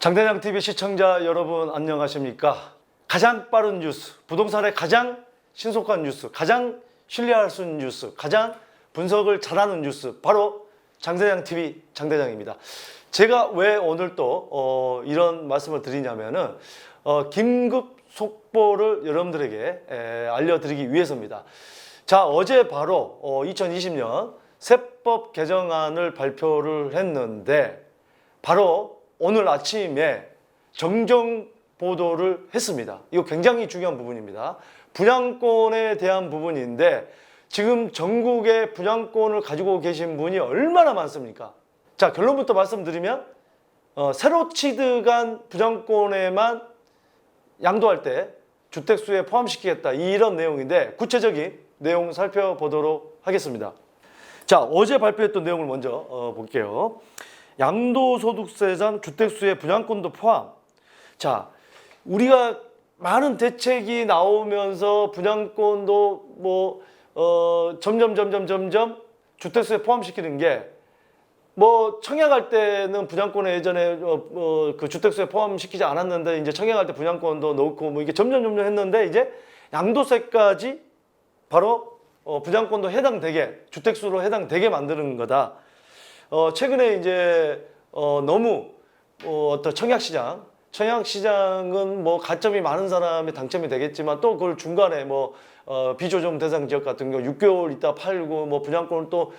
장대장TV 시청자 여러분 안녕하십니까? 가장 빠른 뉴스, 부동산의 가장 신속한 뉴스, 가장 신뢰할 수 있는 뉴스, 가장 분석을 잘하는 뉴스, 바로 장대장TV 장대장입니다. 제가 왜 오늘 또 이런 말씀을 드리냐면은 긴급 속보를 여러분들에게 알려드리기 위해서입니다. 자, 어제 바로 2020년 세법 개정안을 발표를 했는데 바로 오늘 아침에 정정 보도를 했습니다. 이거 굉장히 중요한 부분입니다. 분양권에 대한 부분인데 지금 전국에 분양권을 가지고 계신 분이 얼마나 많습니까? 자, 결론부터 말씀드리면 새로 취득한 분양권에만 양도할 때 주택수에 포함시키겠다, 이런 내용인데 구체적인 내용 살펴보도록 하겠습니다. 자, 어제 발표했던 내용을 먼저 볼게요. 양도소득세상 주택수의 분양권도 포함. 자, 우리가 많은 대책이 나오면서 분양권도 점점 주택수에 포함시키는 게 청약할 때는 분양권에 예전에 그 주택수에 포함시키지 않았는데 이제 청약할 때 분양권도 넣고 이게 점점 했는데 이제 양도세까지 바로 분양권도 해당되게, 주택수로 해당되게 만드는 거다. 최근에 이제 너무 어떤 청약시장은 가점이 많은 사람이 당첨이 되겠지만 또 그걸 중간에 비조정 대상 지역 같은 경우 6개월 있다 팔고 분양권을 또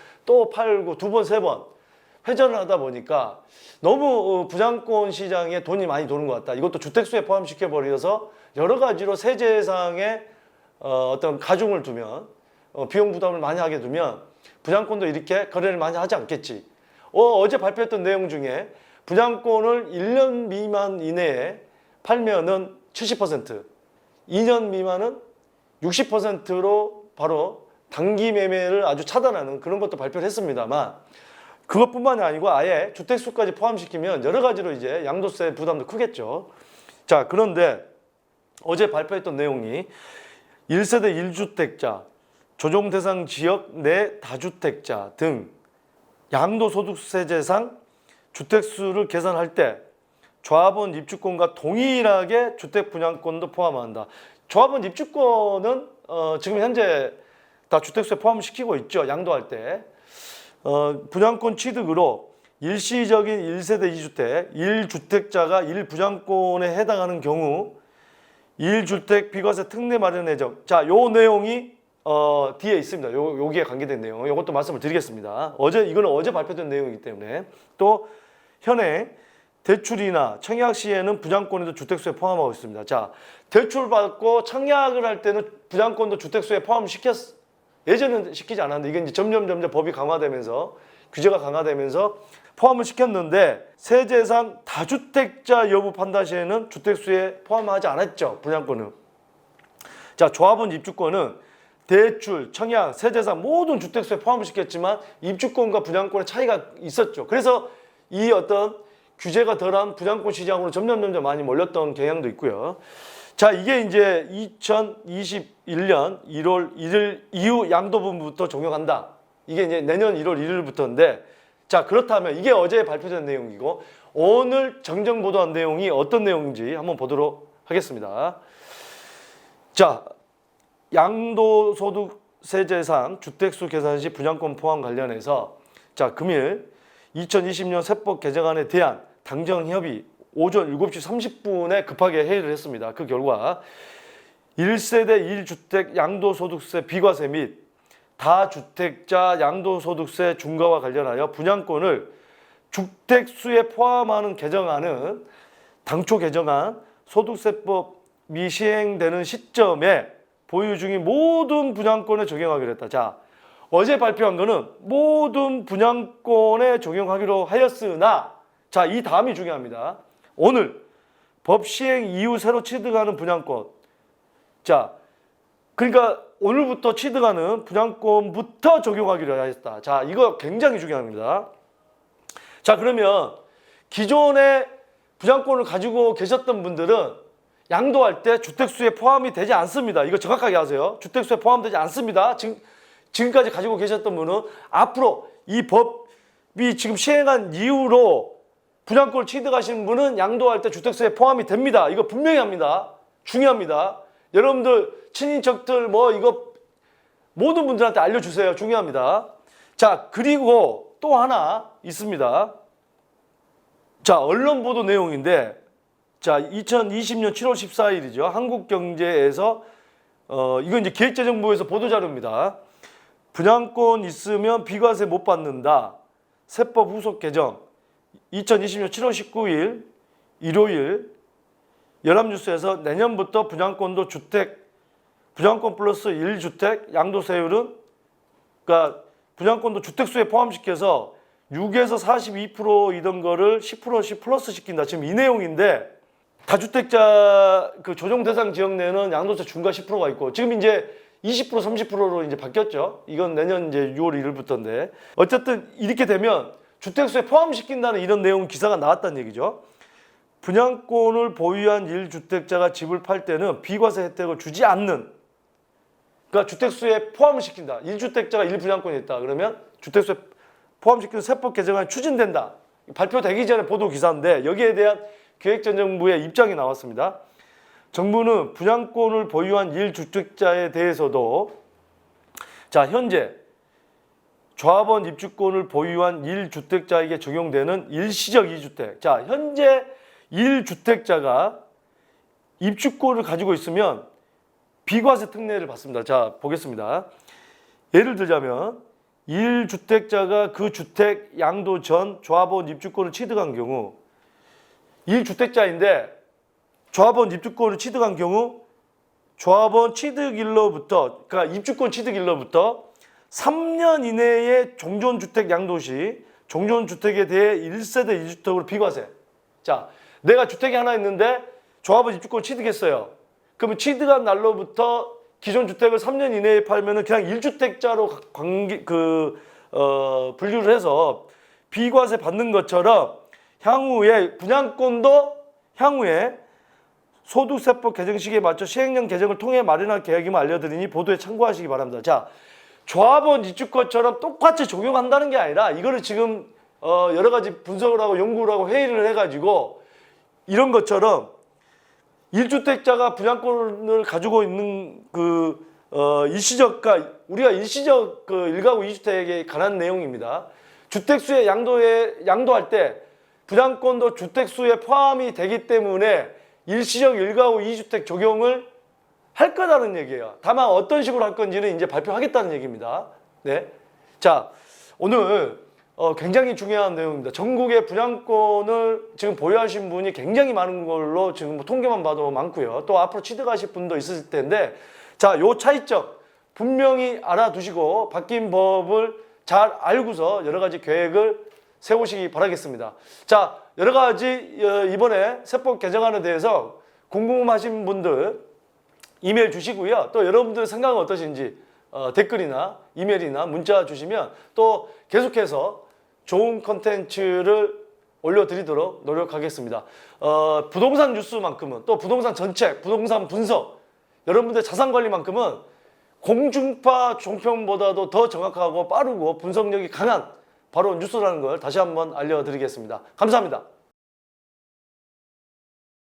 팔고 두 번, 세 번 회전을 하다 보니까 너무 분양권 시장에 돈이 많이 도는 것 같다. 이것도 주택수에 포함시켜 버려서 여러 가지로 세제상에 어떤 가중을 두면 비용 부담을 많이 하게 두면 분양권도 이렇게 거래를 많이 하지 않겠지. 어제 발표했던 내용 중에 분양권을 1년 미만 이내에 팔면은 70%, 2년 미만은 60%로 바로 단기 매매를 아주 차단하는 그런 것도 발표를 했습니다만, 그것뿐만이 아니고 아예 주택수까지 포함시키면 여러 가지로 이제 양도세 부담도 크겠죠. 자, 그런데 어제 발표했던 내용이 1세대 1주택자, 조정 대상 지역 내 다주택자 등 양도소득세제상 주택수를 계산할 때 조합원 입주권과 동일하게 주택분양권도 포함한다. 조합원 입주권은 지금 현재 다 주택수에 포함시키고 있죠. 양도할 때. 분양권 취득으로 일시적인 1세대 2주택, 1주택자가 1분양권에 해당하는 경우 1주택 비과세 특례 마련 예정. 자, 요 내용이 뒤에 있습니다. 여기에 관계된 내용. 이것도 말씀을 드리겠습니다. 이거는 어제 발표된 내용이기 때문에. 또 현행 대출이나 청약 시에는 분양권에도 주택수에 포함하고 있습니다. 자, 대출 받고 청약을 할 때는 분양권도 주택수에 예전에는 시키지 않았는데 이게 이제 점점 법이 강화되면서, 규제가 강화되면서 포함을 시켰는데 세제상 다주택자 여부 판단 시에는 주택수에 포함하지 않았죠. 분양권은. 자, 조합원 입주권은 대출, 청약, 세제상 모든 주택수에 포함을 시켰지만 입주권과 분양권의 차이가 있었죠. 그래서 이 어떤 규제가 덜한 분양권 시장으로 점점 많이 몰렸던 경향도 있고요. 자, 이게 이제 2021년 1월 1일 이후 양도분부터 적용한다. 이게 이제 내년 1월 1일부터인데, 자, 그렇다면 이게 어제 발표된 내용이고 오늘 정정 보도한 내용이 어떤 내용인지 한번 보도록 하겠습니다. 자, 양도소득세제상 주택수 계산 시 분양권 포함 관련해서 자, 금일 2020년 세법 개정안에 대한 당정협의 오전 7시 30분에 급하게 회의를 했습니다. 그 결과 1세대 1주택 양도소득세 비과세 및 다주택자 양도소득세 중과와 관련하여 분양권을 주택수에 포함하는 개정안은 당초 개정안 소득세법 미시행되는 시점에 보유 중인 모든 분양권에 적용하기로 했다. 자, 어제 발표한 거는 모든 분양권에 적용하기로 하였으나, 자, 이 다음이 중요합니다. 오늘 법 시행 이후 새로 취득하는 분양권. 자, 그러니까 오늘부터 취득하는 분양권부터 적용하기로 하였다. 자, 이거 굉장히 중요합니다. 자, 그러면 기존에 분양권을 가지고 계셨던 분들은 양도할 때 주택수에 포함이 되지 않습니다. 이거 정확하게 하세요. 주택수에 포함되지 않습니다. 지금까지 가지고 계셨던 분은 앞으로 이 법이 지금 시행한 이후로 분양권을 취득하신 분은 양도할 때 주택수에 포함이 됩니다. 이거 분명히 합니다. 중요합니다. 여러분들 친인척들 뭐 이거 모든 분들한테 알려주세요. 중요합니다. 자, 그리고 또 하나 있습니다. 자, 언론 보도 내용인데, 자, 2020년 7월 14일이죠. 한국경제에서 이건 이제 기획재정부에서 보도자료입니다. 분양권 있으면 비과세 못 받는다. 세법 후속 개정. 2020년 7월 19일 일요일 연합뉴스에서 내년부터 분양권도 분양권 플러스 1주택 양도세율은, 그러니까 분양권도 주택수에 포함시켜서 6에서 42%이던 거를 10%씩 플러스 시킨다. 지금 이 내용인데, 다주택자 그 조정 대상 지역 내에는 양도세 중과 10%가 있고, 지금 이제 20% 30%로 이제 바뀌었죠. 이건 내년 이제 6월 1일부터인데, 어쨌든 이렇게 되면 주택수에 포함시킨다는 이런 내용 기사가 나왔다는 얘기죠. 분양권을 보유한 1주택자가 집을 팔 때는 비과세 혜택을 주지 않는, 그러니까 주택수에 포함을 시킨다. 1주택자가 1분양권이 있다. 그러면 주택수에 포함시키는 세법 개정안이 추진된다. 발표되기 전에 보도 기사인데, 여기에 대한 기획재정부의 입장이 나왔습니다. 정부는 분양권을 보유한 1주택자에 대해서도, 자, 현재 조합원 입주권을 보유한 1주택자에게 적용되는 일시적 2주택. 자, 현재 1주택자가 입주권을 가지고 있으면 비과세 특례를 받습니다. 자, 보겠습니다. 예를 들자면 1주택자가 그 주택 양도 전 조합원 입주권을 취득한 경우, 1주택자인데 조합원 입주권을 취득한 경우 조합원 취득일로부터, 그러니까 입주권 취득일로부터 3년 이내에 종전주택 양도 시 종전주택에 대해 1세대 1주택으로 비과세. 자, 내가 주택이 하나 있는데 조합원 입주권 취득했어요. 그러면 취득한 날로부터 기존 주택을 3년 이내에 팔면은 그냥 1주택자로 분류를 해서 비과세 받는 것처럼, 향후에 분양권도 향후에 소득세법 개정 시기에 맞춰 시행령 개정을 통해 마련할 계획임을 알려드리니 보도에 참고하시기 바랍니다. 자, 조합원 입주권처럼 똑같이 적용한다는 게 아니라, 이거를 지금 여러 가지 분석을 하고 연구를 하고 회의를 해가지고 이런 것처럼 1주택자가 분양권을 가지고 있는 일시적, 그러니까 우리가 일시적 그 1가구 2주택에 관한 내용입니다. 주택수에 양도할 때 분양권도 주택수에 포함이 되기 때문에 일시적 1가구 2주택 적용을 할 거다는 얘기예요. 다만 어떤 식으로 할 건지는 이제 발표하겠다는 얘기입니다. 네. 자, 오늘 굉장히 중요한 내용입니다. 전국에 분양권을 지금 보유하신 분이 굉장히 많은 걸로 지금 뭐 통계만 봐도 많고요. 또 앞으로 취득하실 분도 있을 텐데, 자, 요 차이점 분명히 알아두시고 바뀐 법을 잘 알고서 여러 가지 계획을 세우시기 바라겠습니다. 자, 여러 가지 이번에 세법 개정안에 대해서 궁금하신 분들 이메일 주시고요. 또 여러분들의 생각은 어떠신지 댓글이나 이메일이나 문자 주시면 또 계속해서 좋은 컨텐츠를 올려드리도록 노력하겠습니다. 부동산 뉴스만큼은, 또 부동산 정책, 부동산 분석, 여러분들의 자산관리만큼은 공중파 종편보다도 더 정확하고 빠르고 분석력이 강한 바로 뉴스라는 걸 다시 한번 알려드리겠습니다. 감사합니다.